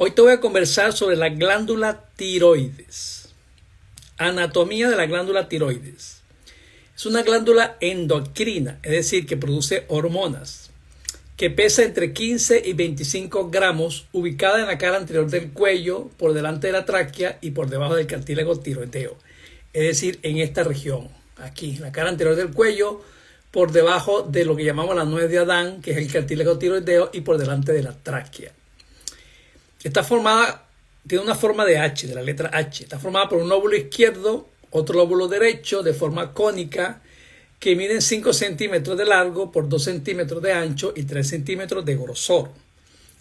Hoy te voy a conversar sobre la glándula tiroides. Anatomía de la glándula tiroides. Es una glándula endocrina, es decir, que produce hormonas, que pesa entre 15 y 25 gramos, ubicada en la cara anterior del cuello, por delante de la tráquea y por debajo del cartílago tiroideo. Es decir, en esta región, aquí, en la cara anterior del cuello, por debajo de lo que llamamos la nuez de Adán, que es el cartílago tiroideo, y por delante de la tráquea. Está formada, tiene una forma de H, de la letra H. Está formada por un lóbulo izquierdo, otro lóbulo derecho de forma cónica, que miden 5 centímetros de largo por 2 centímetros de ancho y 3 centímetros de grosor,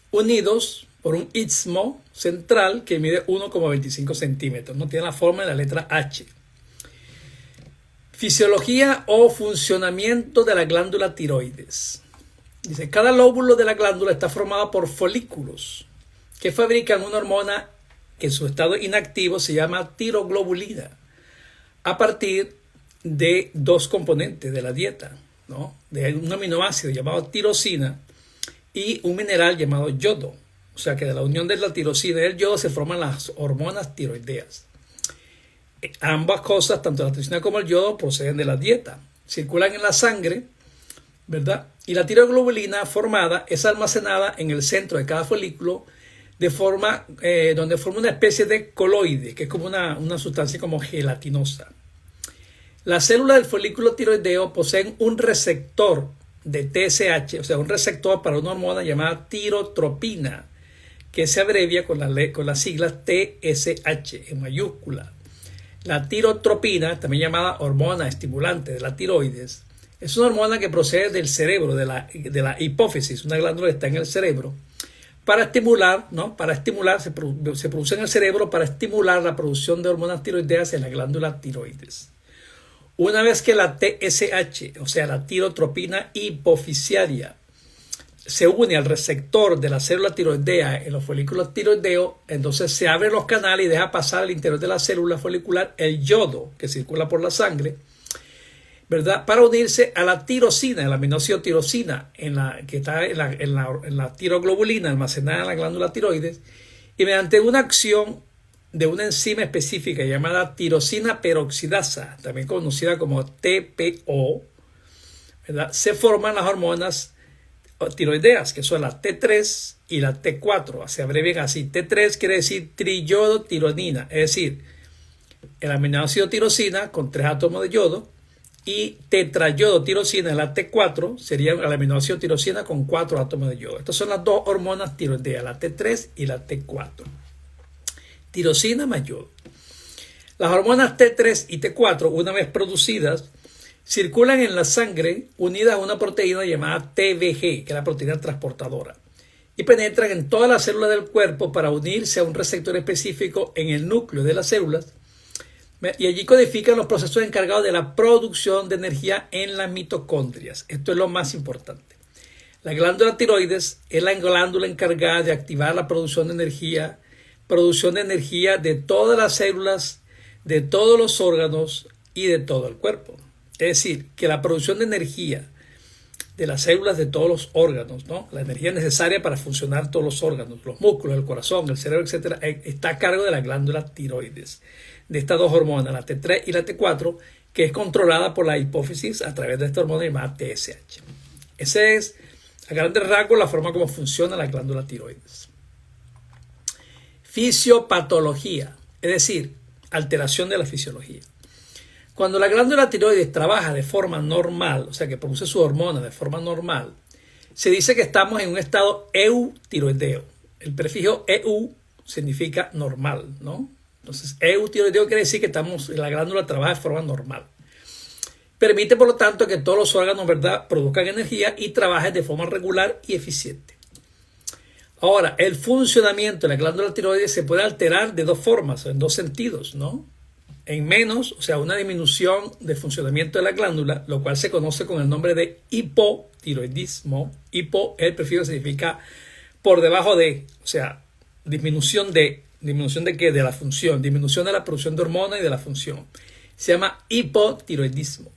unidos por un istmo central que mide 1,25 centímetros. No tiene la forma de la letra H. Fisiología o funcionamiento de la glándula tiroides. Dice, cada lóbulo de la glándula está formado por folículos que fabrican una hormona que en su estado inactivo se llama tiroglobulina, a partir de dos componentes de la dieta, ¿no? De un aminoácido llamado tirosina y un mineral llamado yodo. O sea que de la unión de la tirosina y el yodo se forman las hormonas tiroideas. Ambas cosas, tanto la tirosina como el yodo, proceden de la dieta. Circulan en la sangre, ¿verdad? Y la tiroglobulina formada es almacenada en el centro de cada folículo de forma, donde forma una especie de coloide, que es como una sustancia como gelatinosa. Las células del folículo tiroideo poseen un receptor de TSH, o sea, un receptor para una hormona llamada tirotropina, que se abrevia con las siglas TSH en mayúscula. La tirotropina, también llamada hormona estimulante de la tiroides, es una hormona que procede del cerebro, de la hipófisis, una glándula que está en el cerebro, para estimular, se produce en el cerebro para estimular la producción de hormonas tiroideas en la glándula tiroides. Una vez que la TSH, o sea, la tirotropina hipofisiaria, se une al receptor de la célula tiroidea en los folículos tiroideos, entonces se abren los canales y deja pasar al interior de la célula folicular el yodo que circula por la sangre, ¿verdad? Para unirse a la tirosina, el aminoácido tirosina, que está en la tiroglobulina almacenada en la glándula tiroides, y mediante una acción de una enzima específica llamada tirosina peroxidasa, también conocida como TPO, ¿verdad? Se forman las hormonas tiroideas, que son la T3 y la T4, se abrevian así. T3 quiere decir triyodotironina, es decir, el aminoácido tirosina con 3 átomos de yodo, y tetrayodotirosina, la T4, sería el aminoácido tirosina con 4 átomos de yodo. Estas son las dos hormonas tiroideas, la T3 y la T4. Tirosina más yodo. Las hormonas T3 y T4, una vez producidas, circulan en la sangre unidas a una proteína llamada TBG, que es la proteína transportadora, y penetran en todas las células del cuerpo para unirse a un receptor específico en el núcleo de las células, y allí codifican los procesos encargados de la producción de energía en las mitocondrias. Esto es lo más importante. La glándula tiroides es la glándula encargada de activar la producción de energía de todas las células, de todos los órganos y de todo el cuerpo. Es decir, que la producción de energía de las células de todos los órganos, ¿no? La energía necesaria para funcionar todos los órganos, los músculos, el corazón, el cerebro, etc., está a cargo de la glándula tiroides, de estas dos hormonas, la T3 y la T4, que es controlada por la hipófisis a través de esta hormona llamada TSH. Esa es, a grandes rasgos, la forma como funciona la glándula tiroides. Fisiopatología, es decir, alteración de la fisiología. Cuando la glándula tiroides trabaja de forma normal, o sea que produce su hormona de forma normal, se dice que estamos en un estado eutiroideo. El prefijo EU significa normal, ¿no? Entonces, eutiroideo quiere decir que la glándula trabaja de forma normal. Permite, por lo tanto, que todos los órganos, ¿verdad?, produzcan energía y trabajen de forma regular y eficiente. Ahora, el funcionamiento de la glándula tiroides se puede alterar de dos formas, en dos sentidos, ¿no? En menos, o sea, una disminución del funcionamiento de la glándula, lo cual se conoce con el nombre de hipotiroidismo. Hipo, el prefijo significa por debajo de, o sea, disminución de qué, de la función, disminución de la producción de hormona y de la función. Se llama hipotiroidismo.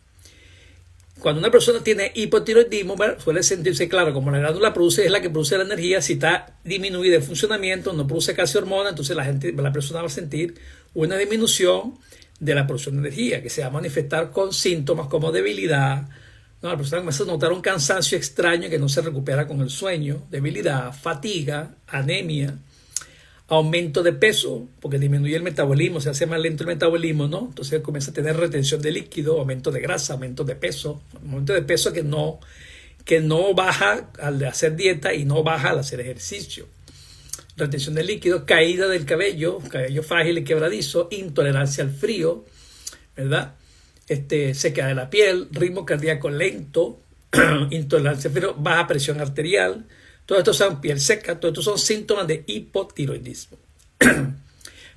cuando una persona tiene hipotiroidismo, suele sentirse, claro, como la glándula produce, es la que produce la energía, si está disminuida el funcionamiento, no produce casi hormona, entonces la persona va a sentir una disminución de la producción de energía, que se va a manifestar con síntomas como debilidad, ¿no? La persona comienza a notar un cansancio extraño que no se recupera con el sueño, debilidad, fatiga, anemia, aumento de peso, porque disminuye el metabolismo, se hace más lento el metabolismo, ¿no? Entonces comienza a tener retención de líquido, aumento de grasa, aumento de peso que no baja al hacer dieta y no baja al hacer ejercicio. Retención de líquido, caída del cabello frágil y quebradizo, intolerancia al frío, ¿verdad? Sequedad de la piel, ritmo cardíaco lento, intolerancia al frío, baja presión arterial. Todo esto son piel seca, todo esto son síntomas de hipotiroidismo.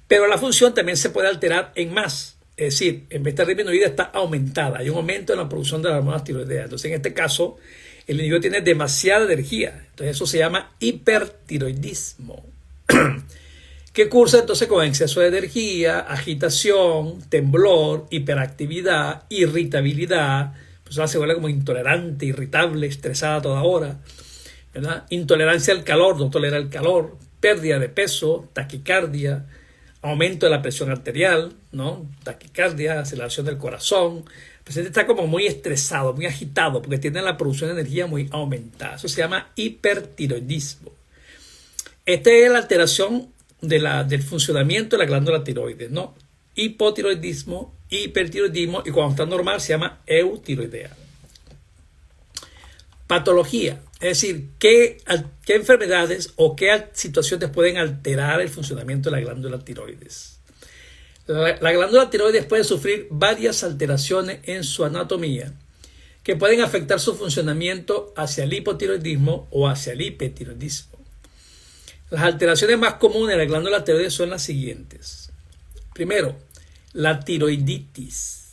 Pero la función también se puede alterar en más. Es decir, en vez de estar disminuida, está aumentada. Hay un aumento en la producción de las hormonas tiroideas. Entonces, en este caso, el individuo tiene demasiada energía. Entonces, eso se llama hipertiroidismo. Que cursa entonces con exceso de energía, agitación, temblor, hiperactividad, irritabilidad. La persona se vuelve como intolerante, irritable, estresada a toda hora, ¿verdad? Intolerancia al calor, no tolera el calor, pérdida de peso, taquicardia, aumento de la presión arterial, ¿no? Taquicardia, aceleración del corazón. El paciente está como muy estresado, muy agitado, porque tiene la producción de energía muy aumentada. Eso se llama hipertiroidismo. Esta es la alteración del funcionamiento de la glándula tiroides, ¿no? Hipotiroidismo, hipertiroidismo, y cuando está normal se llama eutiroidea. Patología, es decir, ¿qué enfermedades o qué situaciones pueden alterar el funcionamiento de la glándula tiroides? La glándula tiroides puede sufrir varias alteraciones en su anatomía que pueden afectar su funcionamiento hacia el hipotiroidismo o hacia el hipertiroidismo. Las alteraciones más comunes de la glándula tiroides son las siguientes. Primero, la tiroiditis.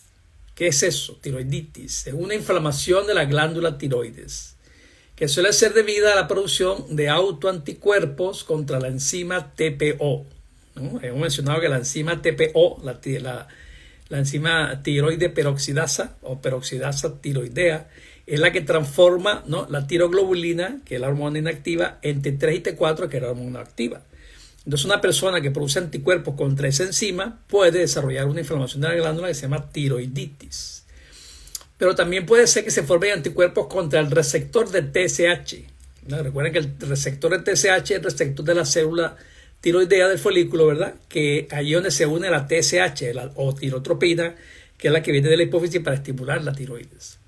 ¿Qué es eso? Tiroiditis es una inflamación de la glándula tiroides que suele ser debida a la producción de autoanticuerpos contra la enzima TPO, ¿no? Hemos mencionado que la enzima TPO, la enzima tiroide peroxidasa o peroxidasa tiroidea, es la que transforma, ¿no?, la tiroglobulina, que es la hormona inactiva, en T3 y T4, que es la hormona activa. Entonces, una persona que produce anticuerpos contra esa enzima puede desarrollar una inflamación de la glándula que se llama tiroiditis. Pero también puede ser que se formen anticuerpos contra el receptor de TSH, ¿no? Recuerden que el receptor de TSH es el receptor de la célula tiroidea del folículo, ¿verdad? Que allí donde se une la TSH o tirotropina, que es la que viene de la hipófisis para estimular la tiroides.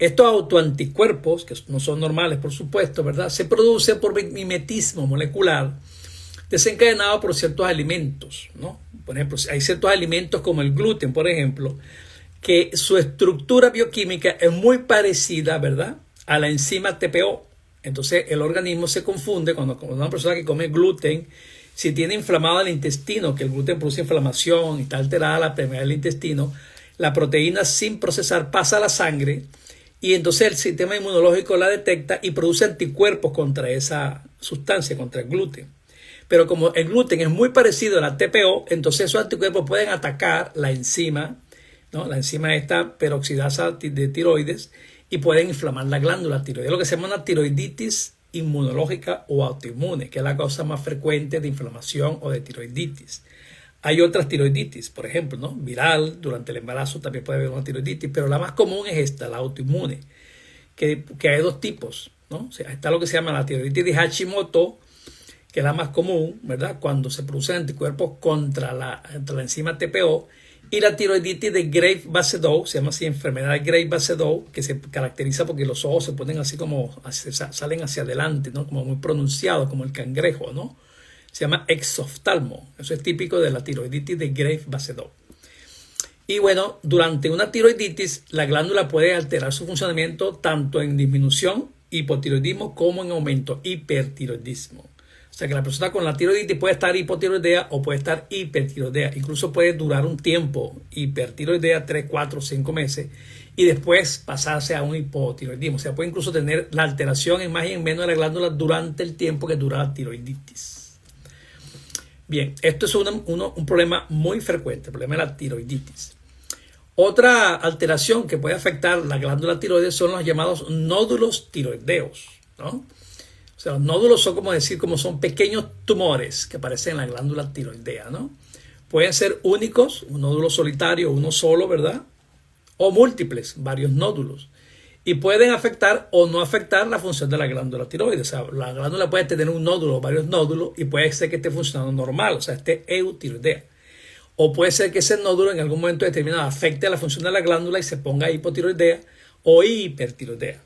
Estos autoanticuerpos, que no son normales por supuesto, ¿verdad?, se producen por mimetismo molecular desencadenado por ciertos alimentos, ¿no? Por ejemplo, hay ciertos alimentos como el gluten, por ejemplo, que su estructura bioquímica es muy parecida, ¿verdad?, a la enzima TPO. Entonces el organismo se confunde cuando una persona que come gluten, si tiene inflamado el intestino, que el gluten produce inflamación y está alterada la permeabilidad del intestino, la proteína sin procesar pasa a la sangre y entonces el sistema inmunológico la detecta y produce anticuerpos contra esa sustancia, contra el gluten. Pero como el gluten es muy parecido a la TPO, entonces esos anticuerpos pueden atacar la enzima, ¿no?, la enzima esta peroxidasa de tiroides, y pueden inflamar la glándula tiroides. Es lo que se llama una tiroiditis inmunológica o autoinmune, que es la causa más frecuente de inflamación o de tiroiditis. Hay otras tiroiditis, por ejemplo, ¿no?, viral, durante el embarazo también puede haber una tiroiditis, pero la más común es esta, la autoinmune, que hay dos tipos, ¿no? O sea, está lo que se llama la tiroiditis de Hashimoto, que es la más común, ¿verdad?, cuando se producen anticuerpos contra la enzima TPO, y la tiroiditis de Graves-Basedow, se llama así, enfermedad de Graves-Basedow, que se caracteriza porque los ojos se ponen así como, salen hacia adelante, ¿no?, como muy pronunciados, como el cangrejo, ¿no? Se llama exoftalmo. Eso es típico de la tiroiditis de Graves-Basedow. Y bueno, durante una tiroiditis, la glándula puede alterar su funcionamiento tanto en disminución, hipotiroidismo, como en aumento, hipertiroidismo. O sea que la persona con la tiroiditis puede estar hipotiroidea o puede estar hipertiroidea. Incluso puede durar un tiempo hipertiroidea, 3, 4, 5 meses, y después pasarse a un hipotiroidismo. O sea, puede incluso tener la alteración en más y en menos de la glándula durante el tiempo que dura la tiroiditis. Bien, esto es un problema muy frecuente, el problema de la tiroiditis. Otra alteración que puede afectar la glándula tiroides son los llamados nódulos tiroideos, ¿no? O sea, los nódulos son como son pequeños tumores que aparecen en la glándula tiroidea, ¿no? Pueden ser únicos, un nódulo solitario, uno solo, ¿verdad? O múltiples, varios nódulos. Y pueden afectar o no afectar la función de la glándula tiroides. O sea, la glándula puede tener un nódulo o varios nódulos y puede ser que esté funcionando normal, o sea, esté eutiroidea. O puede ser que ese nódulo en algún momento determinado afecte a la función de la glándula y se ponga hipotiroidea o hipertiroidea.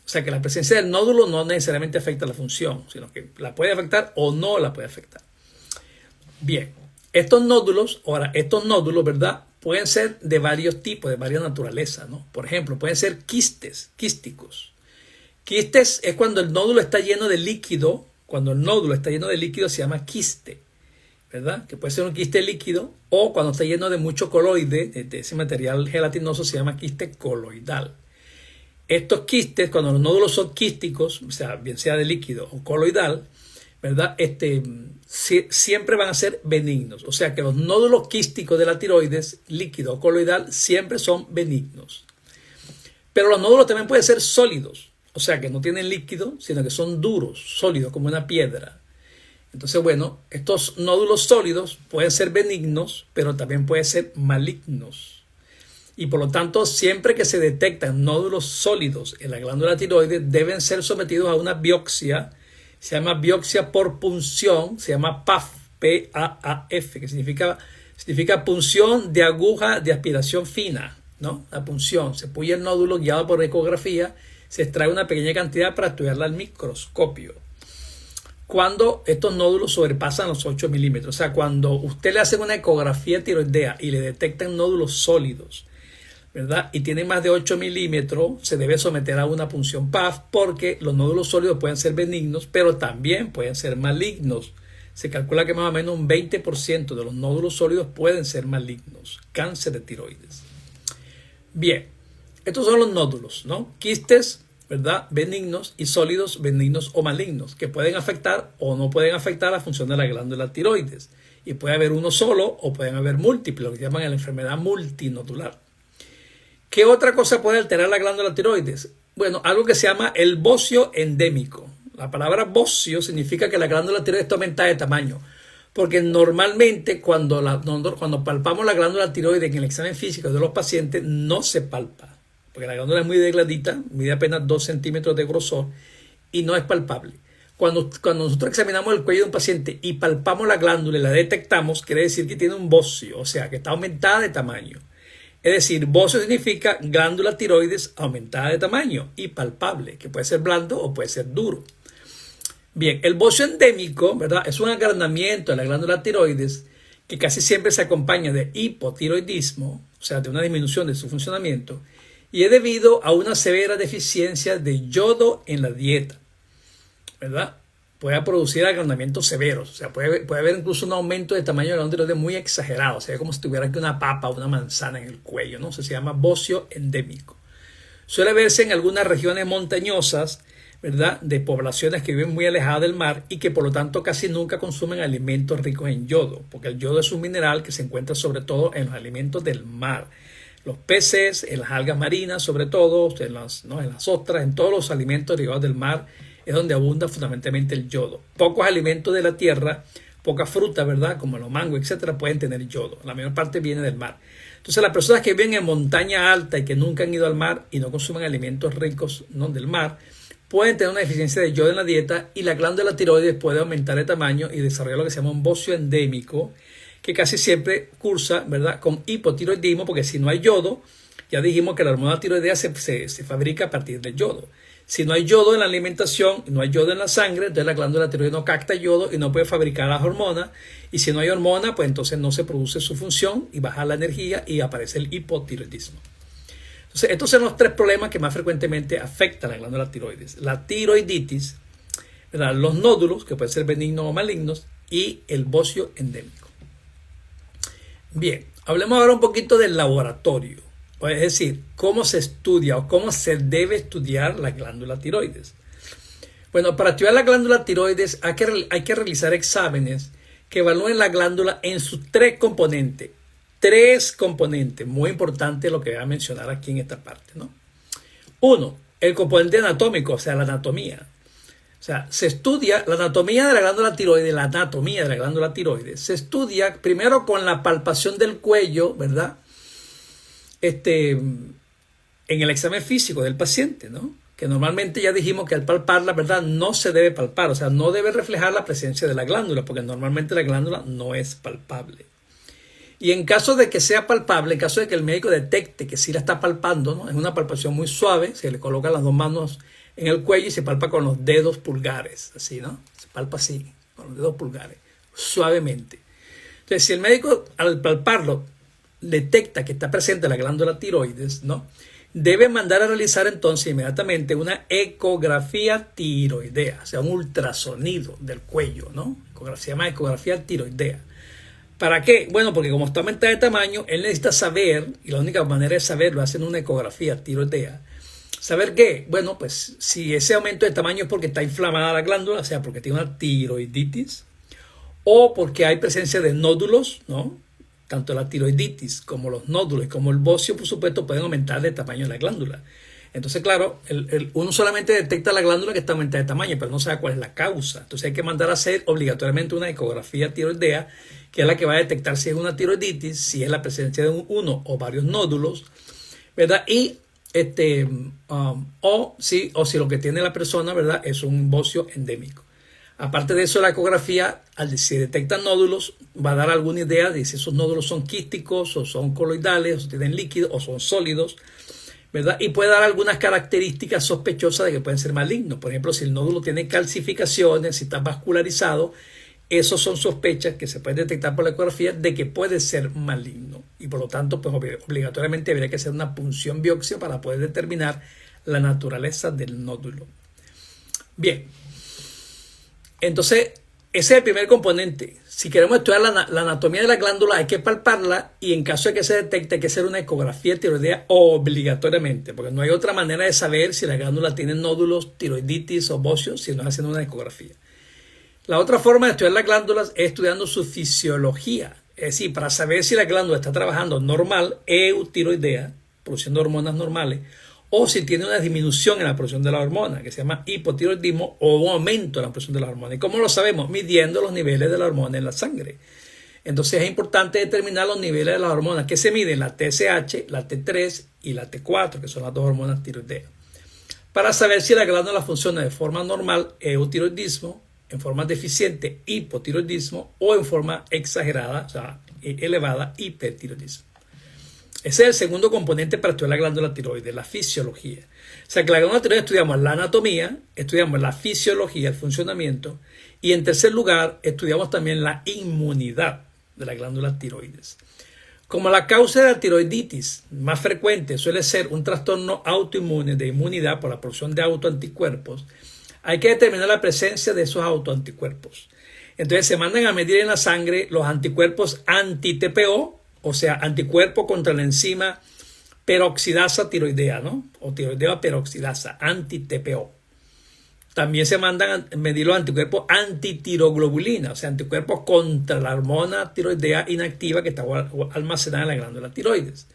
O sea que la presencia del nódulo no necesariamente afecta la función, sino que la puede afectar o no la puede afectar. Bien, estos nódulos, ¿verdad? Pueden ser de varios tipos, de varias naturalezas, ¿no? Por ejemplo, pueden ser quísticos. Quistes es cuando el nódulo está lleno de líquido. Cuando el nódulo está lleno de líquido se llama quiste, ¿verdad? Que puede ser un quiste líquido, o cuando está lleno de mucho coloide, de ese material gelatinoso, se llama quiste coloidal. Estos quistes, cuando los nódulos son quísticos, o sea, bien sea de líquido o coloidal, ¿verdad? Siempre van a ser benignos. O sea que los nódulos quísticos de la tiroides, líquido o coloidal, siempre son benignos. Pero los nódulos también pueden ser sólidos, o sea que no tienen líquido, sino que son duros, sólidos, como una piedra. Entonces, bueno, estos nódulos sólidos pueden ser benignos, pero también pueden ser malignos. Y por lo tanto, siempre que se detectan nódulos sólidos en la glándula tiroides, deben ser sometidos a una biopsia. Se llama biopsia por punción, se llama PAF, P-A-A-F, que significa punción de aguja de aspiración fina, ¿no? La punción, se puye el nódulo guiado por ecografía, se extrae una pequeña cantidad para estudiarla al microscopio. Cuando estos nódulos sobrepasan los 8 milímetros, o sea, cuando usted le hace una ecografía tiroidea y le detectan nódulos sólidos, ¿verdad? Y tienen más de 8 milímetros, se debe someter a una punción PAF, porque los nódulos sólidos pueden ser benignos, pero también pueden ser malignos. Se calcula que más o menos un 20% de los nódulos sólidos pueden ser malignos, cáncer de tiroides. Bien, estos son los nódulos, ¿no? Quistes, ¿verdad? Benignos y sólidos, benignos o malignos, que pueden afectar o no pueden afectar la función de la glándula tiroides. Y puede haber uno solo o pueden haber múltiples, lo que llaman la enfermedad multinodular. ¿Qué otra cosa puede alterar la glándula tiroides? Bueno, algo que se llama el bocio endémico. La palabra bocio significa que la glándula tiroides está aumentada de tamaño. Porque normalmente cuando palpamos la glándula tiroides en el examen físico de los pacientes no se palpa. Porque la glándula es muy delgadita, mide apenas 2 centímetros de grosor y no es palpable. Cuando nosotros examinamos el cuello de un paciente y palpamos la glándula y la detectamos, quiere decir que tiene un bocio, o sea que está aumentada de tamaño. Es decir, bocio significa glándula tiroides aumentada de tamaño y palpable, que puede ser blando o puede ser duro. Bien, el bocio endémico, ¿verdad? Es un agrandamiento de la glándula tiroides que casi siempre se acompaña de hipotiroidismo, o sea, de una disminución de su funcionamiento, y es debido a una severa deficiencia de yodo en la dieta, ¿verdad? Puede producir agrandamientos severos, o sea, puede haber incluso un aumento de tamaño de la glándula tiroides muy exagerado, o sea, como si tuviera aquí una papa o una manzana en el cuello, ¿no? Se llama bocio endémico. Suele verse en algunas regiones montañosas, ¿verdad? De poblaciones que viven muy alejadas del mar y que por lo tanto casi nunca consumen alimentos ricos en yodo, porque el yodo es un mineral que se encuentra sobre todo en los alimentos del mar. Los peces, en las algas marinas, sobre todo, en las ostras, en todos los alimentos derivados del mar, es donde abunda fundamentalmente el yodo. Pocos alimentos de la tierra, poca fruta, ¿verdad? Como los mangos, etcétera, pueden tener yodo. La mayor parte viene del mar. Entonces, las personas que viven en montaña alta y que nunca han ido al mar y no consumen alimentos ricos, ¿no?, del mar, pueden tener una deficiencia de yodo en la dieta y la glándula tiroides puede aumentar de tamaño y desarrollar lo que se llama un bocio endémico, que casi siempre cursa, ¿verdad?, con hipotiroidismo, porque si no hay yodo, ya dijimos que la hormona tiroidea se fabrica a partir del yodo. Si no hay yodo en la alimentación, no hay yodo en la sangre, entonces la glándula tiroides no capta yodo y no puede fabricar las hormonas. Y si no hay hormona, pues entonces no se produce su función y baja la energía y aparece el hipotiroidismo. Entonces, estos son los 3 problemas que más frecuentemente afectan a la glándula tiroides. La tiroiditis, ¿verdad?, los nódulos, que pueden ser benignos o malignos, y el bocio endémico. Bien, hablemos ahora un poquito del laboratorio. Es decir, cómo se estudia o cómo se debe estudiar la glándula tiroides. Bueno, para estudiar la glándula tiroides hay que realizar exámenes que evalúen la glándula en sus 3 componentes. tres componentes muy importantes lo que voy a mencionar aquí en esta parte, ¿no? Uno, el componente anatómico, o sea, la anatomía. O sea, se estudia la anatomía de la glándula tiroides, se estudia primero con la palpación del cuello, ¿verdad? En el examen físico del paciente, ¿no? Que normalmente ya dijimos que al palparla, ¿verdad? No se debe palpar, o sea, no debe reflejar la presencia de la glándula, porque normalmente la glándula no es palpable. Y en caso de que sea palpable, en caso de que el médico detecte que sí la está palpando, ¿no? Es una palpación muy suave, se le colocan las dos manos en el cuello y se palpa con los dedos pulgares, así, ¿no? Se palpa así, con los dedos pulgares, suavemente. Entonces, si el médico al palparlo detecta que está presente la glándula tiroides, ¿no? Debe mandar a realizar entonces inmediatamente una ecografía tiroidea, o sea, un ultrasonido del cuello, ¿no? Se llama ecografía tiroidea. ¿Para qué? Bueno, porque como está aumentada de tamaño, él necesita saber, y la única manera de saberlo es hacer una ecografía tiroidea. ¿Saber qué? Bueno, pues si ese aumento de tamaño es porque está inflamada la glándula, o sea, porque tiene una tiroiditis, o porque hay presencia de nódulos, ¿no? Tanto la tiroiditis como los nódulos como el bocio, por supuesto, pueden aumentar de tamaño de la glándula. Entonces, claro, uno solamente detecta la glándula que está aumentada de tamaño, pero no sabe cuál es la causa. Entonces hay que mandar a hacer obligatoriamente una ecografía tiroidea, que es la que va a detectar si es una tiroiditis, si es la presencia de uno o varios nódulos, ¿verdad? Y o si lo que tiene la persona, ¿verdad?, es un bocio endémico. Aparte de eso, la ecografía, si detecta nódulos, va a dar alguna idea de si esos nódulos son quísticos o son coloidales, o tienen líquido o son sólidos, ¿verdad? Y puede dar algunas características sospechosas de que pueden ser malignos. Por ejemplo, si el nódulo tiene calcificaciones, si está vascularizado, esos son sospechas que se pueden detectar por la ecografía de que puede ser maligno. Y por lo tanto, pues obligatoriamente habría que hacer una punción biopsia para poder determinar la naturaleza del nódulo. Bien. Entonces, ese es el primer componente. Si queremos estudiar la anatomía de la glándula, hay que palparla y en caso de que se detecte, hay que hacer una ecografía tiroidea obligatoriamente, porque no hay otra manera de saber si la glándula tiene nódulos, tiroiditis o bocios si no es haciendo una ecografía. La otra forma de estudiar las glándulas es estudiando su fisiología. Es decir, para saber si la glándula está trabajando normal, eutiroidea, produciendo hormonas normales, o si tiene una disminución en la producción de la hormona, que se llama hipotiroidismo, o un aumento en la producción de la hormona. ¿Y cómo lo sabemos? Midiendo los niveles de la hormona en la sangre. Entonces es importante determinar los niveles de las hormonas que se miden, la TSH, la T3 y la T4, que son las dos hormonas tiroideas, para saber si la glándula funciona de forma normal, eutiroidismo, en forma deficiente, hipotiroidismo, o en forma exagerada, o sea, elevada, hipertiroidismo. Ese es el segundo componente para estudiar la glándula tiroides, la fisiología. O sea que la glándula tiroides estudiamos la anatomía, estudiamos la fisiología, el funcionamiento, y en tercer lugar estudiamos también la inmunidad de la glándula tiroides. Como la causa de la tiroiditis más frecuente suele ser un trastorno autoinmune de inmunidad por la producción de autoanticuerpos, hay que determinar la presencia de esos autoanticuerpos. Entonces se mandan a medir en la sangre los anticuerpos anti-TPO, o sea, anticuerpo contra la enzima peroxidasa tiroidea, ¿no? O tiroidea peroxidasa, anti-TPO. También se mandan a medir los anticuerpos antitiroglobulina, o sea, anticuerpos contra la hormona tiroidea inactiva que está almacenada en la glándula tiroides.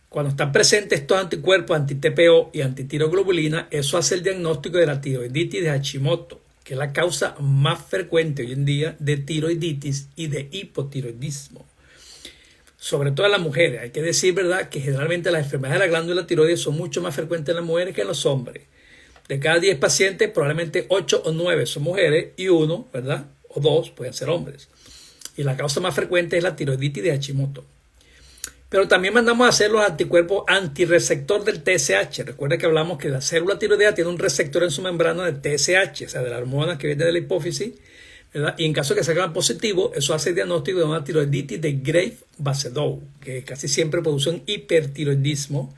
Cuando están presentes estos anticuerpos anti-TPO y antitiroglobulina, eso hace el diagnóstico de la tiroiditis de Hashimoto, que es la causa más frecuente hoy en día de tiroiditis y de hipotiroidismo. Sobre todo en las mujeres. Hay que decir, ¿verdad?, que generalmente las enfermedades de la glándula tiroides son mucho más frecuentes en las mujeres que en los hombres. De cada 10 pacientes, probablemente 8 o 9 son mujeres y 1, ¿verdad?, o 2 pueden ser hombres. Y la causa más frecuente es la tiroiditis de Hashimoto. Pero también mandamos a hacer los anticuerpos antirreceptor del TSH. Recuerda que hablamos que la célula tiroidea tiene un receptor en su membrana de TSH, o sea, de la hormona que viene de la hipófisis, ¿verdad? Y en caso de que salgan positivo, eso hace el diagnóstico de una tiroiditis de Graves-Basedow, que casi siempre produce un hipertiroidismo.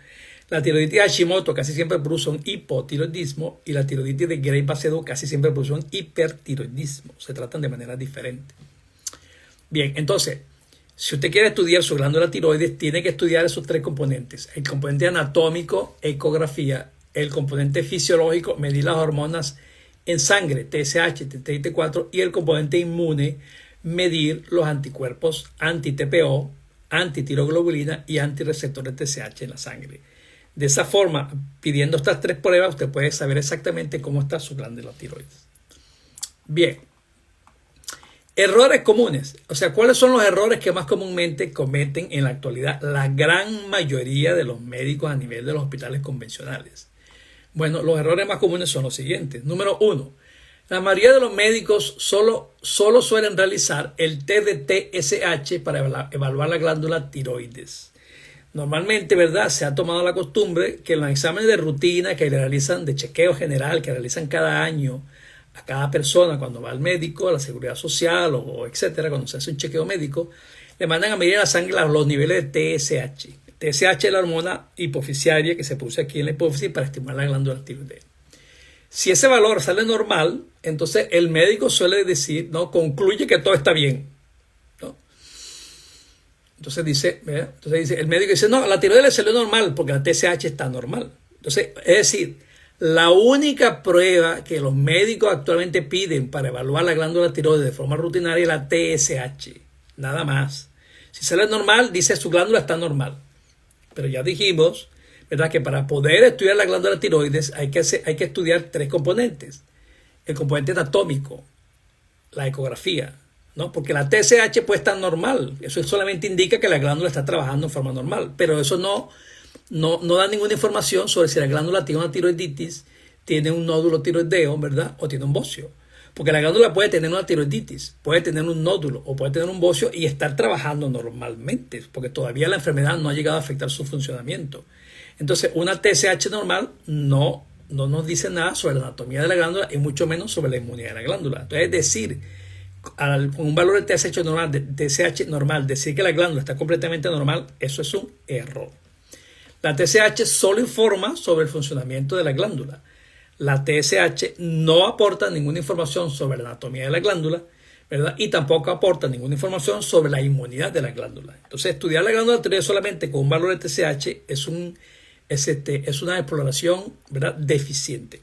La tiroiditis de Hashimoto casi siempre produce un hipotiroidismo y la tiroiditis de Graves-Basedow casi siempre produce un hipertiroidismo. Se tratan de manera diferente. Bien, entonces, si usted quiere estudiar su glándula tiroides, tiene que estudiar esos tres componentes. El componente anatómico, ecografía. El componente fisiológico, medir las hormonas en sangre, TSH, T3 y T4. Y el componente inmune, medir los anticuerpos anti-TPO, antitiroglobulina y antireceptores TSH en la sangre. De esa forma, pidiendo estas 3 pruebas, usted puede saber exactamente cómo está su glándula tiroides. Bien. Errores comunes. O sea, ¿cuáles son los errores que más comúnmente cometen en la actualidad la gran mayoría de los médicos a nivel de los hospitales convencionales? Bueno, los errores más comunes son los siguientes. Número 1. La mayoría de los médicos solo suelen realizar el test de TSH para evaluar la glándula tiroides. Normalmente, ¿verdad? Se ha tomado la costumbre que en los exámenes de rutina que realizan de chequeo general, que realizan cada año a cada persona cuando va al médico, a la seguridad social o etcétera, cuando se hace un chequeo médico, le mandan a medir en la sangre los niveles de TSH. TSH es la hormona hipofisiaria que se produce aquí en la hipófisis para estimular la glándula tiroidea. Si ese valor sale normal, entonces el médico suele decir, ¿no? Concluye que todo está bien, ¿no? Entonces dice, el médico dice, no, la tiroides le salió normal porque la TSH está normal. Entonces, es decir, la única prueba que los médicos actualmente piden para evaluar la glándula tiroides de forma rutinaria es la TSH, nada más. Si sale normal, dice su glándula está normal. Pero ya dijimos, ¿verdad?, que para poder estudiar la glándula tiroides hay que estudiar 3 componentes. El componente anatómico, la ecografía, ¿no? Porque la TSH puede estar normal. Eso solamente indica que la glándula está trabajando en forma normal. Pero eso no da ninguna información sobre si la glándula tiene una tiroiditis, tiene un nódulo tiroideo, ¿verdad? O tiene un bocio. Porque la glándula puede tener una tiroiditis, puede tener un nódulo o puede tener un bocio y estar trabajando normalmente. Porque todavía la enfermedad no ha llegado a afectar su funcionamiento. Entonces, una TSH normal no nos dice nada sobre la anatomía de la glándula y mucho menos sobre la inmunidad de la glándula. Entonces, es decir, con un valor de TSH normal, decir que la glándula está completamente normal, eso es un error. La TSH solo informa sobre el funcionamiento de la glándula. La TSH no aporta ninguna información sobre la anatomía de la glándula, ¿verdad? Y tampoco aporta ninguna información sobre la inmunidad de la glándula. Entonces, estudiar la glándula tiroides solamente con un valor de TSH es una exploración, ¿verdad?, deficiente.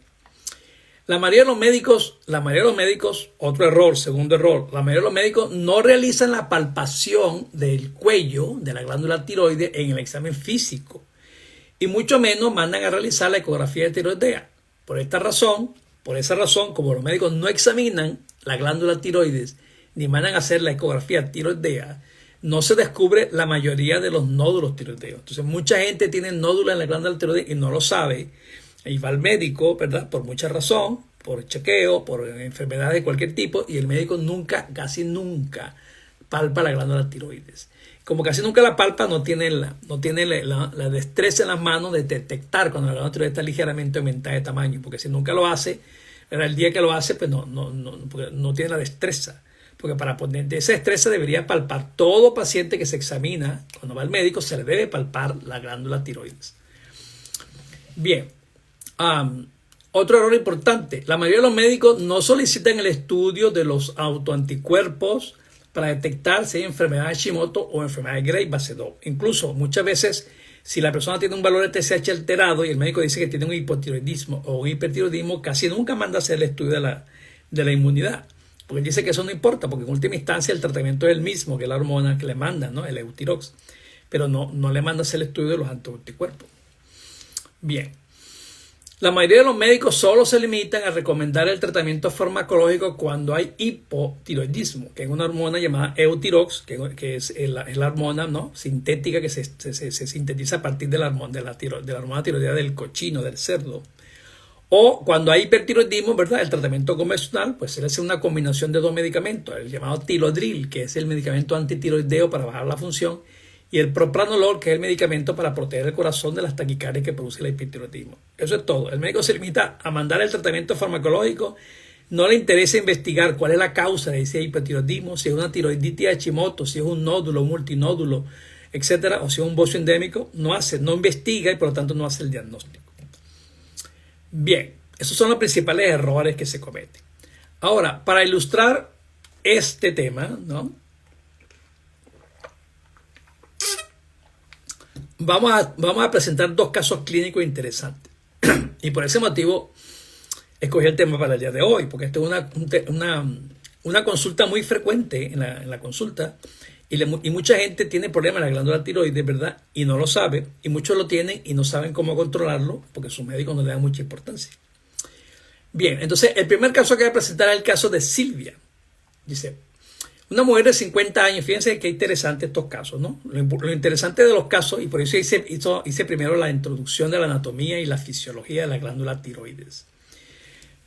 La mayoría de los médicos, otro error, segundo error, la mayoría de los médicos no realizan la palpación del cuello de la glándula tiroides en el examen físico y mucho menos mandan a realizar la ecografía de tiroidea. Por esa razón, como los médicos no examinan la glándula tiroides ni mandan a hacer la ecografía tiroidea, no se descubre la mayoría de los nódulos tiroideos. Entonces, mucha gente tiene nódulos en la glándula tiroides y no lo sabe. Y va al médico, ¿verdad?, por mucha razón, por chequeo, por enfermedades de cualquier tipo, y el médico casi nunca palpa la glándula tiroides. Como casi nunca la palpa, no tiene la destreza en las manos de detectar cuando la glándula tiroides está ligeramente aumentada de tamaño, porque si nunca lo hace, el día que lo hace, pues no tiene la destreza. Porque para poner de esa destreza debería palpar todo paciente que se examina, cuando va al médico, se le debe palpar la glándula tiroides. Bien. Otro error importante, la mayoría de los médicos no solicitan el estudio de los autoanticuerpos para detectar si hay enfermedad de Hashimoto o enfermedad de Graves-Base-2. Incluso muchas veces, si la persona tiene un valor de TSH alterado y el médico dice que tiene un hipotiroidismo o un hipertiroidismo, casi nunca manda a hacer el estudio de la inmunidad. Porque dice que eso no importa, porque en última instancia el tratamiento es el mismo que la hormona que le mandan, ¿no?, el Eutirox. Pero no le manda a hacer el estudio de los anticuerpos. Bien. La mayoría de los médicos solo se limitan a recomendar el tratamiento farmacológico cuando hay hipotiroidismo, que es una hormona llamada Eutirox, que es la hormona, ¿no?, sintética que se sintetiza a partir de la hormona tiroidea del cochino, del cerdo. O cuando hay hipertiroidismo, ¿verdad?, el tratamiento convencional, pues se le hace una combinación de 2 medicamentos, el llamado Tilodril, que es el medicamento antitiroideo para bajar la función, y el propranolol, que es el medicamento para proteger el corazón de las taquicardias que produce el hipertiroidismo. Eso es todo. El médico se limita a mandar el tratamiento farmacológico. No le interesa investigar cuál es la causa de ese hipertiroidismo, si es una tiroiditis de Hashimoto, si es un nódulo, un multinódulo, etcétera, o si es un bocio endémico. No investiga y por lo tanto no hace el diagnóstico. Bien, esos son los principales errores que se cometen. Ahora, para ilustrar este tema, ¿no?, Vamos a presentar 2 casos clínicos interesantes. Y por ese motivo escogí el tema para el día de hoy, porque esta es una consulta muy frecuente en la consulta, Y mucha gente tiene problemas en la glándula tiroides, ¿verdad? Y no lo sabe. Y muchos lo tienen y no saben cómo controlarlo porque sus médicos no le dan mucha importancia. Bien, entonces el primer caso que voy a presentar es el caso de Silvia. Dice, una mujer de 50 años, fíjense qué interesante estos casos, ¿no? Lo interesante de los casos, y por eso hice primero la introducción de la anatomía y la fisiología de la glándula tiroides.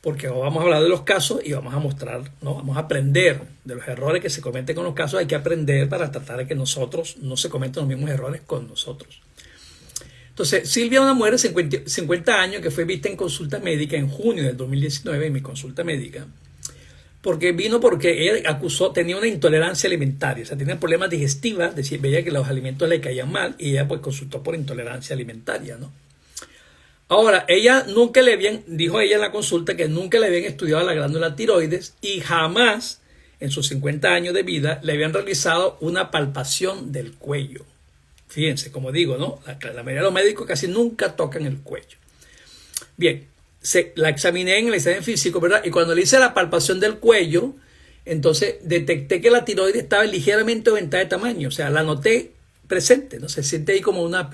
Porque vamos a hablar de los casos y vamos a mostrar, ¿no? Vamos a aprender de los errores que se cometen con los casos. Hay que aprender para tratar de que nosotros no se cometan los mismos errores con nosotros. Entonces, Silvia es una mujer de 50 años que fue vista en consulta médica en junio del 2019, en mi consulta médica, porque ella tenía una intolerancia alimentaria, o sea, tenía problemas digestivos, veía que los alimentos le caían mal y ella pues consultó por intolerancia alimentaria, ¿no? Ahora, dijo ella en la consulta que nunca le habían estudiado la glándula tiroides y jamás en sus 50 años de vida le habían realizado una palpación del cuello. Fíjense, como digo, ¿no? La mayoría de los médicos casi nunca tocan el cuello. Bien, la examiné en el examen físico, ¿verdad? Y cuando le hice la palpación del cuello, entonces detecté que la tiroides estaba ligeramente aumentada de tamaño. O sea, la noté presente, ¿no? Se siente ahí como una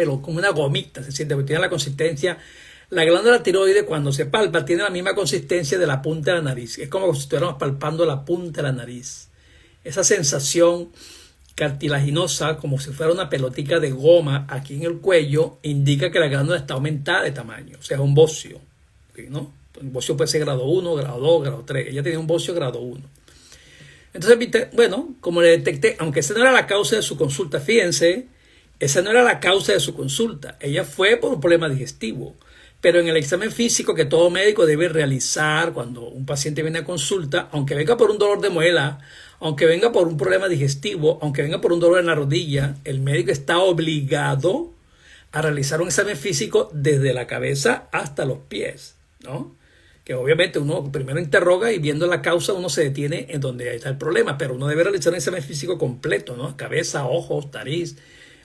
gomita, se siente, porque tiene la consistencia. La glándula tiroides cuando se palpa tiene la misma consistencia de la punta de la nariz. Es como si estuviéramos palpando la punta de la nariz. Esa sensación cartilaginosa, como si fuera una pelotica de goma aquí en el cuello, indica que la glándula está aumentada de tamaño. O sea, es un bocio, ¿no? Un bocio puede ser grado 1, grado 2, grado 3. Ella tenía un bocio grado 1. Entonces, bueno, como le detecté, aunque esa no era la causa de su consulta, fíjense, esa no era la causa de su consulta. Ella fue por un problema digestivo. Pero en el examen físico que todo médico debe realizar cuando un paciente viene a consulta, aunque venga por un dolor de muela, aunque venga por un problema digestivo, aunque venga por un dolor en la rodilla, el médico está obligado a realizar un examen físico desde la cabeza hasta los pies, ¿no? Que obviamente uno primero interroga y viendo la causa uno se detiene en donde está el problema, pero uno debe realizar un examen físico completo, ¿no? Cabeza, ojos, nariz,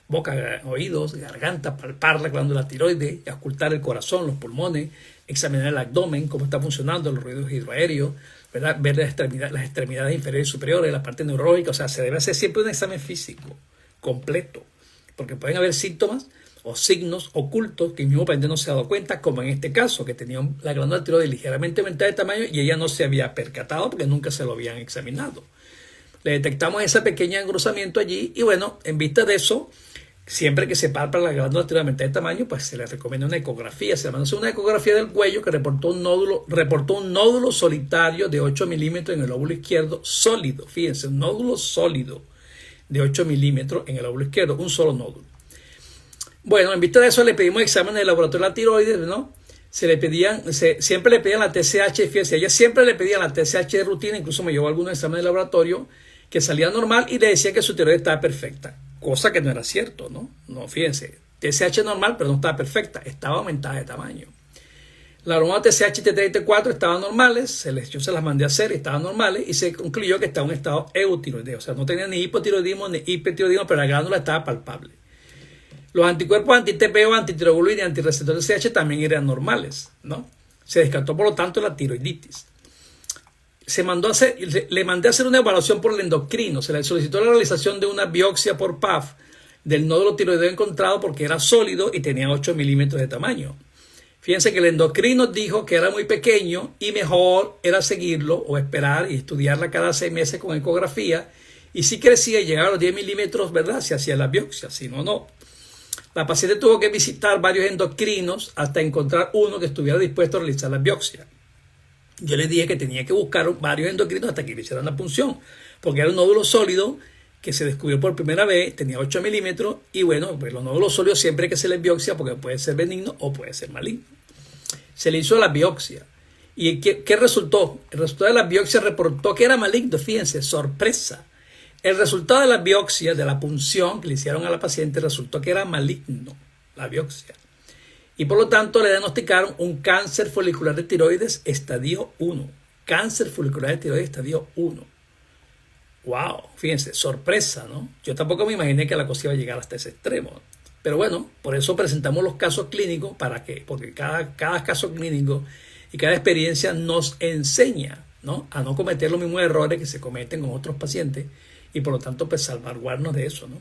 boca, oídos, garganta, palpar la glándula tiroides, auscultar el corazón, los pulmones, examinar el abdomen, cómo está funcionando, los ruidos hidroaéreos, ¿verdad? Ver las extremidades inferiores y superiores, la parte neurológica. O sea, se debe hacer siempre un examen físico completo, porque pueden haber síntomas o signos ocultos que el mismo paciente no se ha dado cuenta, como en este caso, que tenía la glándula tiroides ligeramente aumentada de tamaño y ella no se había percatado porque nunca se lo habían examinado. Le detectamos ese pequeño engrosamiento allí y bueno, en vista de eso, siempre que se palpa la glándula tiroides aumentada de tamaño, pues se le recomienda una ecografía. Se le mandó una ecografía del cuello que reportó un nódulo solitario de 8 milímetros en el lóbulo izquierdo sólido. Fíjense, un nódulo sólido de 8 milímetros en el lóbulo izquierdo, un solo nódulo. Bueno, en vista de eso le pedimos exámenes de laboratorio de la tiroides, ¿no? Siempre le pedían la TSH, fíjense, ella siempre le pedían la TSH de rutina, incluso me llevó algunos exámenes de laboratorio que salía normal y le decía que su tiroides estaba perfecta. Cosa que no era cierto, ¿no? No, fíjense, TSH normal, pero no estaba perfecta, estaba aumentada de tamaño. La hormona TSH, T3 y T4 estaban normales, yo se las mandé a hacer y estaban normales y se concluyó que estaba en un estado eutiroideo, o sea, no tenía ni hipotiroidismo ni hipertiroidismo, pero la glándula estaba palpable. Los anticuerpos anti-TPO, antitiroglobulina y antirreceptor TSH también eran normales, ¿no? Se descartó, por lo tanto, la tiroiditis. Le mandé a hacer una evaluación por el endocrino. Se le solicitó la realización de una biopsia por PAF del nódulo tiroideo encontrado porque era sólido y tenía 8 milímetros de tamaño. Fíjense que el endocrino dijo que era muy pequeño y mejor era seguirlo o esperar y estudiarla cada 6 meses con ecografía. Y si crecía y llegaba a los 10 milímetros, ¿verdad? Se hacía la biopsia, si no, no. La paciente tuvo que visitar varios endocrinos hasta encontrar uno que estuviera dispuesto a realizar la biopsia. Yo les dije que tenía que buscar varios endocrinos hasta que le hicieran la punción, porque era un nódulo sólido que se descubrió por primera vez, tenía 8 milímetros, y bueno, pues los nódulos sólidos siempre hay que hacerles biopsia porque puede ser benigno o puede ser maligno. Se le hizo la biopsia. ¿Y qué resultó? El resultado de la biopsia reportó que era maligno, fíjense, sorpresa. El resultado de la biopsia, de la punción que le hicieron a la paciente, resultó que era maligno, la biopsia. Y por lo tanto le diagnosticaron un cáncer folicular de tiroides estadio 1. Cáncer folicular de tiroides estadio 1. ¡Wow! Fíjense, sorpresa, ¿no? Yo tampoco me imaginé que la cosa iba a llegar hasta ese extremo. Pero bueno, por eso presentamos los casos clínicos. ¿Para qué? Porque cada caso clínico y cada experiencia nos enseña ¿no? A no cometer los mismos errores que se cometen con otros pacientes y por lo tanto pues salvaguardarnos de eso, ¿no?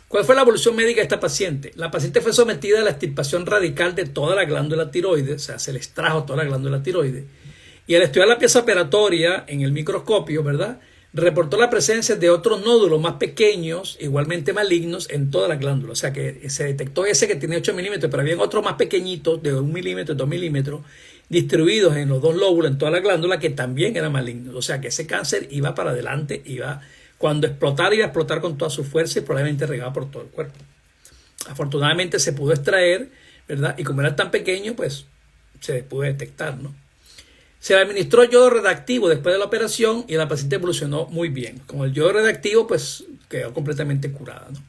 ¿Cuál fue la evolución médica de esta paciente? La paciente fue sometida a la extirpación radical de toda la glándula tiroides, o sea, se le extrajo toda la glándula tiroides. Y al estudiar la pieza operatoria en el microscopio, ¿verdad?, reportó la presencia de otros nódulos más pequeños, igualmente malignos, en toda la glándula. O sea, que se detectó ese que tiene 8 milímetros, pero había otros más pequeñitos, de 1 milímetro, 2 milímetros, distribuidos en los dos lóbulos, en toda la glándula, que también eran malignos. O sea, que ese cáncer iba para adelante, cuando explotara, iba a explotar con toda su fuerza y probablemente regaba por todo el cuerpo. Afortunadamente se pudo extraer, ¿verdad? Y como era tan pequeño, pues se pudo detectar, ¿no? Se le administró yodo radioactivo después de la operación y la paciente evolucionó muy bien. Con el yodo radioactivo, pues quedó completamente curada, ¿no?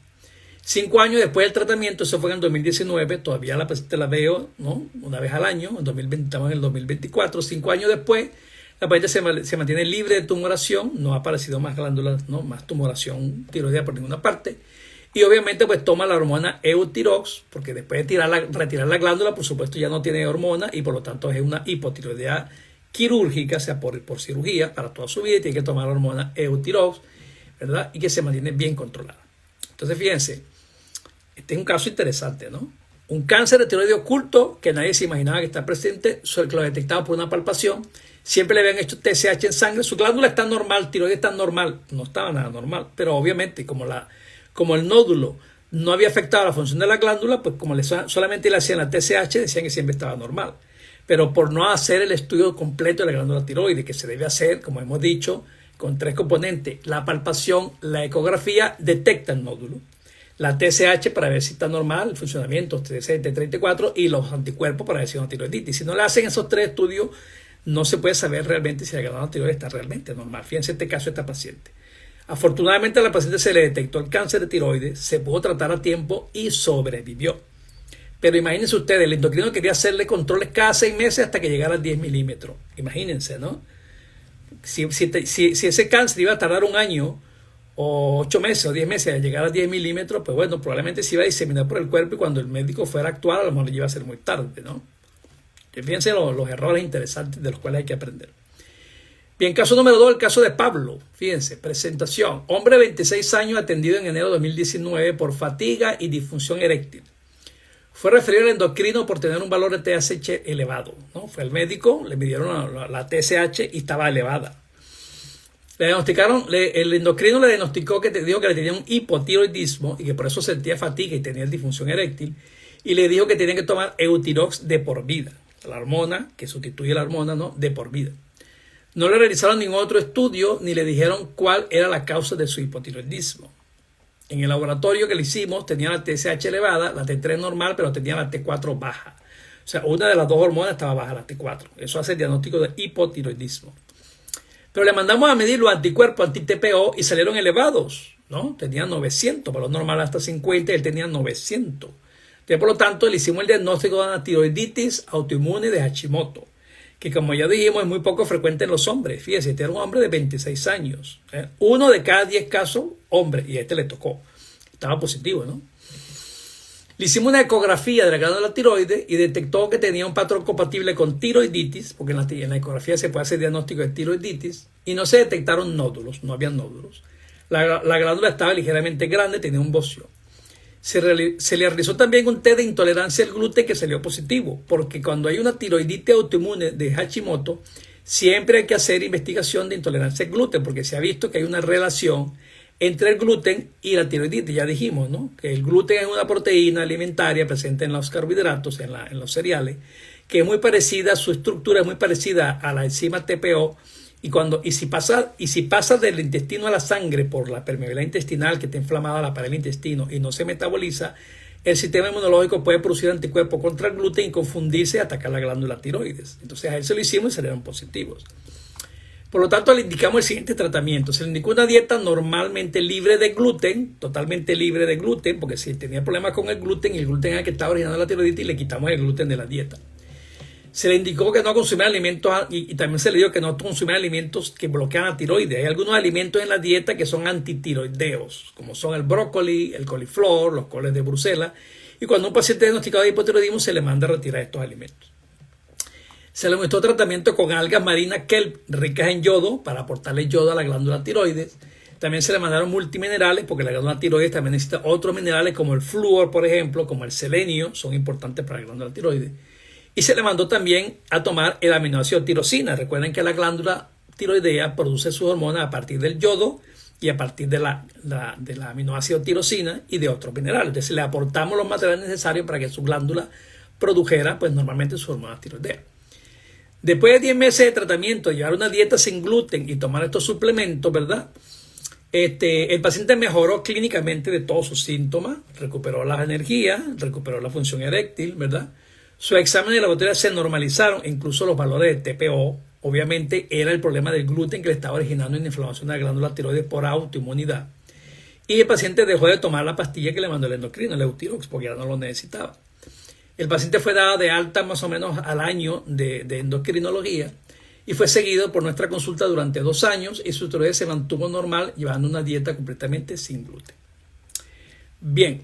5 años después del tratamiento, eso fue en 2019, todavía la paciente la veo, ¿no?, una vez al año, en 2020, estamos en el 2024, 5 años después, la paciente se mantiene libre de tumoración, no ha aparecido más glándulas, ¿no?, más tumoración tiroidea por ninguna parte. Y obviamente pues toma la hormona Eutirox, porque después de retirar la glándula, por supuesto ya no tiene hormona y por lo tanto es una hipotiroidea quirúrgica, o sea, por cirugía, para toda su vida, y tiene que tomar la hormona Eutirox, ¿verdad? Y que se mantiene bien controlada. Entonces, fíjense, este es un caso interesante, ¿no? Un cáncer de tiroides oculto que nadie se imaginaba que está presente, que lo detectaba por una palpación. Siempre le habían hecho TSH en sangre, su glándula está normal, tiroides está normal, no estaba nada normal, pero obviamente como el nódulo no había afectado la función de la glándula, pues como solamente le hacían la TSH, decían que siempre estaba normal. Pero por no hacer el estudio completo de la glándula tiroides, que se debe hacer, como hemos dicho, con 3 componentes: la palpación, la ecografía, detecta el nódulo, la TSH para ver si está normal, el funcionamiento, T6, T34, y los anticuerpos para ver si es una tiroiditis. Si no le hacen esos 3 estudios, no se puede saber realmente si la glándula tiroides está realmente normal. Fíjense este caso de esta paciente. Afortunadamente a la paciente se le detectó el cáncer de tiroides, se pudo tratar a tiempo y sobrevivió. Pero imagínense ustedes, el endocrino quería hacerle controles cada 6 meses hasta que llegara a 10 milímetros. Imagínense, ¿no? Si ese cáncer iba a tardar 1 año, o 8 meses, o 10 meses a llegar a 10 milímetros, pues bueno, probablemente se iba a diseminar por el cuerpo y cuando el médico fuera a actuar, a lo mejor iba a ser muy tarde, ¿no? Fíjense los errores interesantes de los cuales hay que aprender. Bien, caso número 2, el caso de Pablo. Fíjense, presentación. Hombre de 26 años atendido en enero de 2019 por fatiga y disfunción eréctil. Fue referido al endocrino por tener un valor de TSH elevado, ¿no? Fue al médico, le midieron la TSH y estaba elevada. El endocrino le diagnosticó dijo que le tenía un hipotiroidismo y que por eso sentía fatiga y tenía disfunción eréctil. Y le dijo que tenía que tomar Eutirox de por vida, la hormona que sustituye la hormona, ¿no?, de por vida. No le realizaron ningún otro estudio ni le dijeron cuál era la causa de su hipotiroidismo. En el laboratorio que le hicimos tenía la TSH elevada, la T3 normal, pero tenía la T4 baja. O sea, una de las 2 hormonas estaba baja, la T4. Eso hace el diagnóstico de hipotiroidismo. Pero le mandamos a medir los anticuerpos anti-TPO y salieron elevados, ¿no? Tenían 900, valor normal hasta 50, y él tenía 900. Entonces, por lo tanto, le hicimos el diagnóstico de una tiroiditis autoinmune de Hashimoto, que como ya dijimos es muy poco frecuente en los hombres. Fíjense, este era un hombre de 26 años. 1 de cada 10 casos, hombre, y a este le tocó. Estaba positivo, ¿no? Le hicimos una ecografía de la glándula tiroides y detectó que tenía un patrón compatible con tiroiditis, porque en la ecografía se puede hacer diagnóstico de tiroiditis, y no se detectaron nódulos, no había nódulos. La glándula estaba ligeramente grande, tenía un bocio. Se le realizó también un test de intolerancia al gluten que salió positivo, porque cuando hay una tiroiditis autoinmune de Hashimoto, siempre hay que hacer investigación de intolerancia al gluten, porque se ha visto que hay una relación entre el gluten y la tiroiditis. Ya dijimos, ¿no?, que el gluten es una proteína alimentaria presente en los carbohidratos, en los cereales, que es muy parecida, su estructura es muy parecida a la enzima TPO, y si pasa del intestino a la sangre por la permeabilidad intestinal, que está inflamada la pared del intestino y no se metaboliza, el sistema inmunológico puede producir anticuerpos contra el gluten y confundirse y atacar la glándula tiroides. Entonces a él se lo hicimos y salieron positivos. Por lo tanto, le indicamos el siguiente tratamiento. Se le indicó una dieta normalmente libre de gluten, totalmente libre de gluten, porque si tenía problemas con el gluten y el gluten es el que estaba originando la tiroiditis, le quitamos el gluten de la dieta. Se le indicó que no consumiera alimentos, y también se le dijo que no consumiera alimentos que bloquean la tiroides. Hay algunos alimentos en la dieta que son antitiroideos, como son el brócoli, el coliflor, los coles de Bruselas. Y cuando un paciente diagnosticado de hipotiroidismo, se le manda a retirar estos alimentos. Se le aumentó tratamiento con algas marinas kelp ricas en yodo para aportarle yodo a la glándula tiroides. También se le mandaron multiminerales porque la glándula tiroides también necesita otros minerales como el flúor, por ejemplo, como el selenio, son importantes para la glándula tiroides. Y se le mandó también a tomar el aminoácido tirosina. Recuerden que la glándula tiroidea produce sus hormonas a partir del yodo y a partir de la aminoácido tirosina y de otros minerales. Entonces le aportamos los materiales necesarios para que su glándula produjera pues normalmente sus hormonas tiroideas. Después de 10 meses de tratamiento, llevar una dieta sin gluten y tomar estos suplementos, ¿verdad? El paciente mejoró clínicamente de todos sus síntomas, recuperó la energía, recuperó la función eréctil, ¿verdad? Sus exámenes de laboratorio se normalizaron, incluso los valores de TPO. Obviamente era el problema del gluten que le estaba originando una inflamación de la glándula tiroides por autoinmunidad. Y el paciente dejó de tomar la pastilla que le mandó el endocrino, el Eutirox, porque ya no lo necesitaba. El paciente fue dado de alta más o menos al año de endocrinología y fue seguido por nuestra consulta durante 2 años y su tiroides se mantuvo normal llevando una dieta completamente sin gluten. Bien,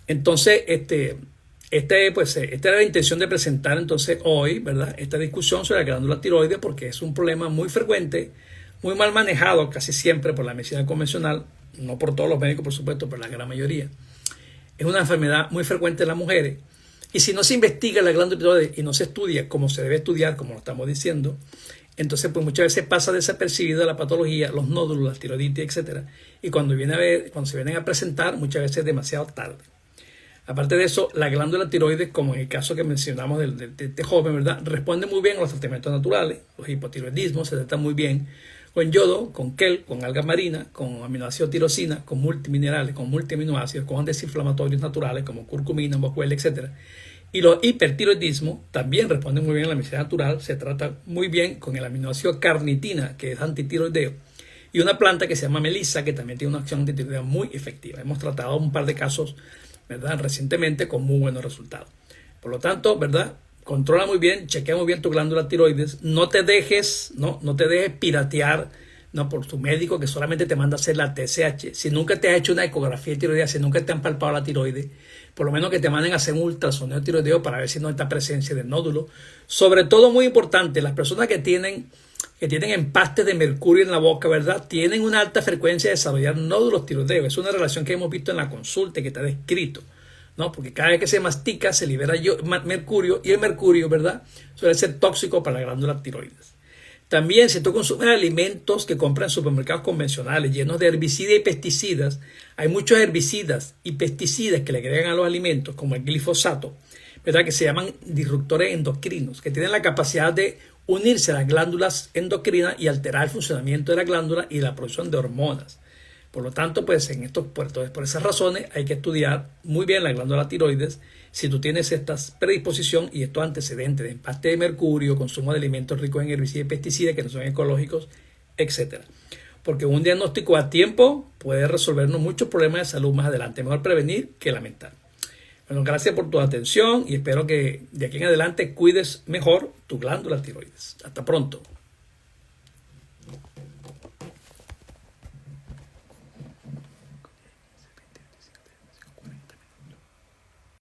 entonces esta era la intención de presentar entonces hoy, ¿verdad?, esta discusión sobre la glándula tiroides porque es un problema muy frecuente, muy mal manejado casi siempre por la medicina convencional, no por todos los médicos por supuesto, pero la gran mayoría. Es una enfermedad muy frecuente en las mujeres y si no se investiga la glándula tiroides y no se estudia como se debe estudiar, como lo estamos diciendo, entonces pues muchas veces pasa desapercibida la patología, los nódulos, la tiroiditis, etc. Y cuando se vienen a presentar, muchas veces es demasiado tarde. Aparte de eso, la glándula tiroides, como en el caso que mencionamos de este joven, ¿verdad?, responde muy bien a los tratamientos naturales. Los hipotiroidismos se tratan muy bien con yodo, con kelp, con algas marinas, con aminoácido tirosina, con multiminerales, con multiaminoácidos, con desinflamatorios naturales como curcumina, bocuel, etc. Y los hipertiroidismos también responden muy bien a la medicina natural. Se trata muy bien con el aminoácido carnitina, que es antitiroideo, y una planta que se llama melisa, que también tiene una acción antitiroidea muy efectiva. Hemos tratado un par de casos, ¿verdad?, recientemente con muy buenos resultados. Por lo tanto, ¿verdad?, controla muy bien, chequea muy bien tu glándula tiroides, no te dejes piratear, no, por tu médico que solamente te manda a hacer la TSH. Si nunca te has hecho una ecografía tiroidea, si nunca te han palpado la tiroides, por lo menos que te manden a hacer un ultrasonido tiroideo para ver si no está presencia de nódulo. Sobre todo, muy importante, las personas que tienen empastes de mercurio en la boca, ¿verdad?, tienen una alta frecuencia de desarrollar nódulos tiroideos. Es una relación que hemos visto en la consulta y que está descrito, ¿no? Porque cada vez que se mastica se libera mercurio y el mercurio, ¿verdad?, suele ser tóxico para la glándula tiroides. También si tú consumes alimentos que compran en supermercados convencionales llenos de herbicidas y pesticidas, hay muchos herbicidas y pesticidas que le agregan a los alimentos, como el glifosato, ¿verdad?, que se llaman disruptores endocrinos, que tienen la capacidad de unirse a las glándulas endocrinas y alterar el funcionamiento de la glándula y la producción de hormonas. Por lo tanto, pues por esas razones hay que estudiar muy bien la glándula tiroides si tú tienes esta predisposición y estos antecedentes de empaste de mercurio, consumo de alimentos ricos en herbicidas y pesticidas que no son ecológicos, etc. Porque un diagnóstico a tiempo puede resolvernos muchos problemas de salud más adelante. Mejor prevenir que lamentar. Bueno, gracias por tu atención y espero que de aquí en adelante cuides mejor tu glándula tiroides. Hasta pronto.